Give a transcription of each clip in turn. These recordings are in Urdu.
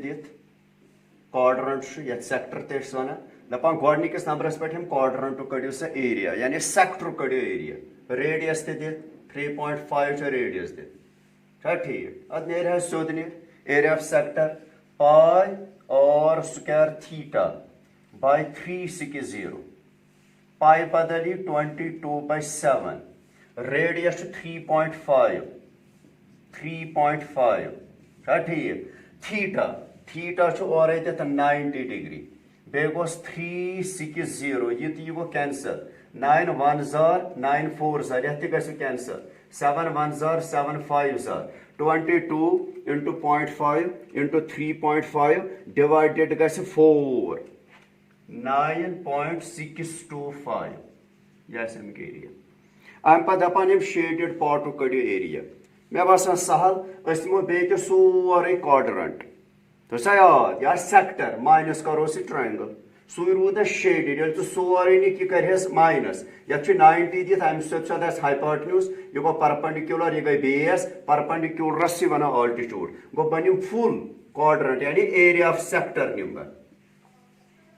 دِتھ quadrant یتھ سیکٹر تہِ ٲسۍ وَنان دَپان گۄڈنِکِس نمبرَس پٮ۪ٹھ یِم quadrant کٔڑِو سا ایریا یعنی سیکٹر کٔڑِو ایریا ریڈیس تہِ دِتھ 3.5 چھِ ریڈیس دِتھ چھا ٹھیٖک اَدٕ نیرِ حظ سیوٚد نیرِ ایریا آف سیکٹر پاے اور سکویر تھیٹا باے 360 پاے بدل یہِ 22/7 ریڈیس چھُ 3.5 چھا ٹھیٖک تھیٹا چھُ اورَے دِتھ 90 ڈگری بیٚیہِ گوٚس 360 یہِ تہِ یہِ گوٚو کینسل 9 1 زار 9 4 زار یَتھ تہِ گژھِ کینسل 7 1 زار 7 5 زار 22 into 0.5 into 3.5 divided گژھِ 4 9.625 یہِ آسہِ اَمیُک ایریا اَمہِ پتہٕ دَپان یِم شیڈِڈ پاٹُک کٔڑِو ایریا مےٚ باسان سہل أسۍ دِمو بیٚیہِ تہِ سورُے quadrant تھٲیِو سا یاد یہِ آسہِ سیکٹر ماینس کروس یہِ ٹرٛینگل سُے روٗد اَسہِ شیڈِڈ ییٚلہِ ژٕ سورُے نِکھ یہِ کَرِہَس ماینس یَتھ چھُ 90 دِتھ اَمہِ سۭتۍ چھُ اَتھ ہایپاٹنیوٗز یہِ گوٚو پرپنڈِکیوٗلر یہِ گٔے بیس پرپنڈِکیوٗلرس چھِ وَنان آلٹِچوٗڈ گوٚو بَنیِم فُل quadrant یعنی ایریا آف سیکٹر نِم بہٕ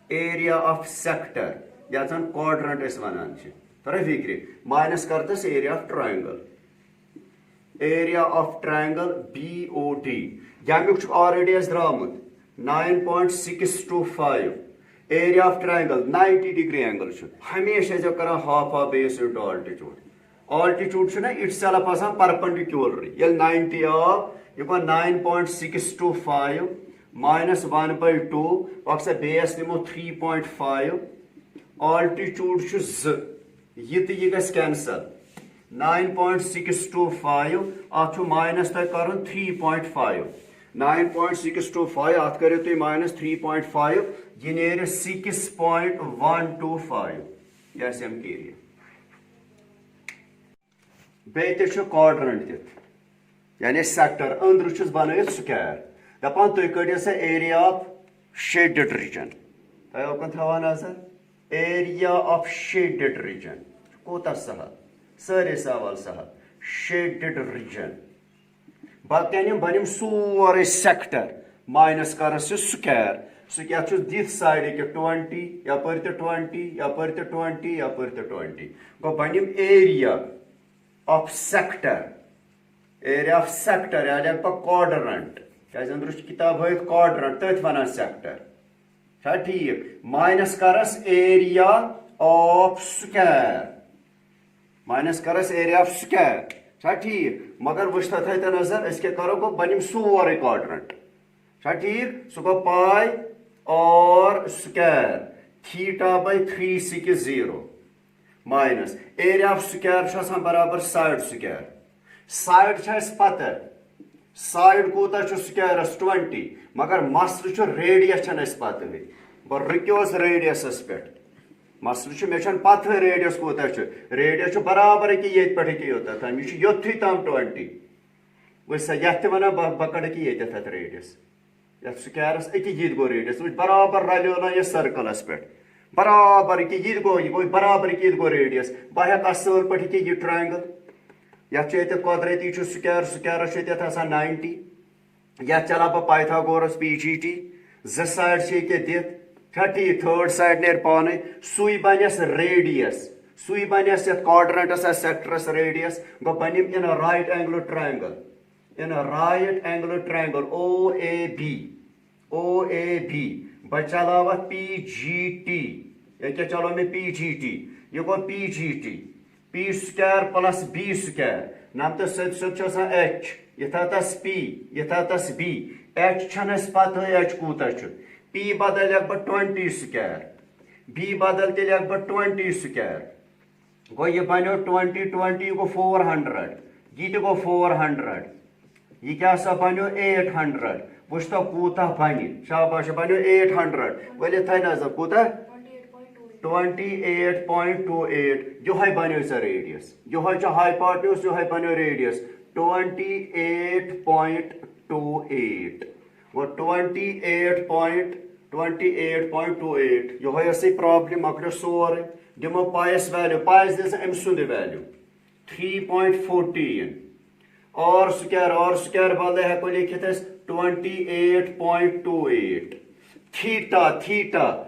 ایریا آف سیکٹر یَتھ زَن quadrant أسۍ وَنان چھِ ترٛٲے فِکرِ ماینس کَرتَس area of triangle area of triangle BOD ییٚمیُک چھُ آلریڈی اَسہِ درٛامُت 9.625 area of triangle 90 degree angle چھُ ہمیشہِ ٲسۍزیو کران ہاف بیس اِنٹو آلٹِچوٗڈ چھُنہ اِٹ سیلف آسان پرپنڈِکیوٗلرٕے ییٚلہِ 90 آو یہِ گوٚو 9.625 minus 1/2 اکھ بیس نِمو 3.5 آلٹِچوٗڈ چھُ 2 یہِ تہِ یہِ گژھِ کینسل 9.625 اتھ چھُ ماینس تۄہہِ کرُن 3.5 9.625 اتھ کٔرِو تُہۍ ماینس 3.5 یہِ نیرِ 6.125 یہِ آسہِ اَمیُک ایریا بیٚیہِ تہِ چھُ quadrant دِتھ یعنی سیکٹر أنٛدرٕ چھُس بنٲیِتھ سُکیر دَپان تُہۍ کٔڑِو سا ایریا آف شیڈِڈ رِجن تۄہہِ اوکُن تھاوان نظر ایریا آف شیڈِڈ رِجن کوٗتاہ سہل سٲری سوال سہل شیڈِڈ رِجن باقین یِم بنیم سورُے سیکٹر ماینس کرس یہِ سُکیر سُہ کیٛاہ چھُس دِتھ سایڈٕکہِ 20 یپٲرۍ تہِ 20 یپٲرۍ تہِ 20 یپٲرۍ تہِ 20 گوٚو بنیم area of sector area of sector یا لیکھٕ بہٕ quadrant کیٛازِ أنٛدرٕ چھِ کِتاب ہٲیِتھ quadrant تٔتھۍ وَنان سیکٹر چھا ٹھیٖک ماینس کرس ایریا آف سُکیر ماینس کرس ایریا آف سُکیر چھا ٹھیٖک مگر وٕچھ تہٕ تھٲیتو نظر أسۍ کیٛاہ کرو گوٚو بنیم سورُے quadrant چھا ٹھیٖک سُہ گوٚو pi r square theta by 360 minus area of square چھُ آسان برابر سایڈ سُکیر سایڈ چھِ اَسہِ پتہ سایڈ کوٗتاہ چھُ سُکیرس 20 مگر مسلہٕ چھُ ریڈیس چھنہٕ اَسہِ پتہٕ بہٕ رُکیوس ریڈیسس پٮ۪ٹھ مسلہٕ چھُ مےٚ چھنہٕ پتہٕ ریڈیس کوٗتاہ چھُ ریڈیس چھُ برابر أکیاہ ییٚتہِ پٮ۪ٹھ أکیاہ یوٚتتھ تام یہِ چھُ یوٚتھٕے تام 20 وٕچھ سا یتھ تہِ ونان بہٕ کڑٕ أکیاہ ییٚتٮ۪تھ اتھ ریڈیس یتھ سُکیرس أکیاہ یہِ تہِ گوٚو ریڈیس وٕچھ برابر رلیو نا یہِ سٔرکٕلس پٮ۪ٹھ برابر أکیاہ یہِ تہِ گوٚو برابر أکیاہ یہِ تہِ گوٚو ریڈیس بہٕ ہٮ۪کہٕ اصل پٲٹھۍ أکیاہ یہِ ٹرٛینگل یتھ چھُ ییٚتٮ۪تھ قۄدرٔتی چھُ سُکیرس چھُ ییٚتٮ۪تھ آسان 90 یتھ چلاو بہٕ پایتھاگورس PGT 2 سایڈ چھِ ییٚکیاہ دِتھ چھا ٹھیٖک تھٲڈ سایڈ نیرِ پانے سُے بنیس ریڈیس سُے بنیس یتھ quadrantس آسہِ سیکٹرس ریڈیس گوٚو بنیم اِن رایٹ اینگلہٕ ٹرٛینگل OAB بہٕ چلاو اتھ PGT ییٚکیاہ چلو مےٚ PGT یہِ گوٚو PGT P square plus B square نمتہٕ سیوٚد چھُ آسان H یہِ تھاو تس P یہِ تھاو تس B H چھنہٕ اَسہِ پتہٕ H کوٗتاہ چھُ P بدل لیکھٕ بہٕ 20 سُکیر B بدل تہِ لیکھٕ بہٕ 20 سُکیر گوٚو یہِ بنیو 20 یہِ گوٚو 400 یہِ تہِ گوٚو 400 یہِ کیٛاہ سا بنیو 800 وٕچھ تو کوٗتاہ بنہِ شاباش بنیو 800 ؤلِتھ تھاے نظر کوٗتاہ 28.28 یِہوے بنیو سا ریڈیس یِہوے چھُ ہایپاٹنیوٗز یِہوے بنیو ریڈیس 28.28 گوٚو 28.28 یِہوے ٲسٕے پرابلِم مۄکلیو سورُے دِمو پایس ویلیوٗ پایس دِ سا أمۍ سُنٛدٕے ویلیوٗ 3.14 اور سُکیر بدلے ہٮ۪کو لیکھِتھ أسۍ 28.28 theta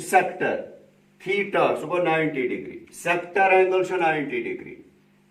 sector theta so 90 degree sector angle 90 degree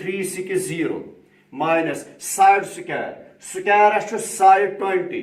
360 minus side square side 20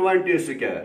20 square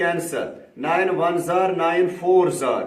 cancel 9 1s are 9 4s are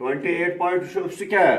28 point square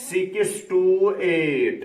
628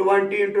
20 into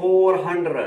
400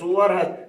400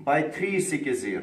by 360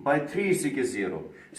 by 360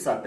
7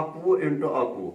21 into 21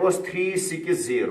360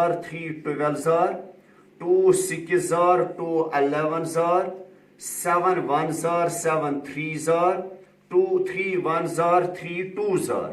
are 3 12s are 2 6s are 2 11s are 7 1s are 7 3s are 2 3 1s are 3 2s are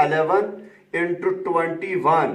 11 into 21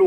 2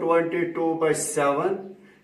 22/7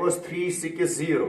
360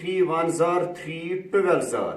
3 1s are 3 12s are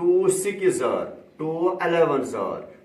2 6s are 2 11s are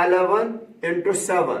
11 into 7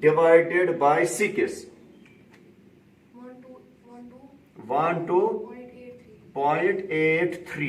divided by 6 12.83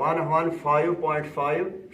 115.5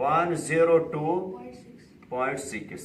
102.6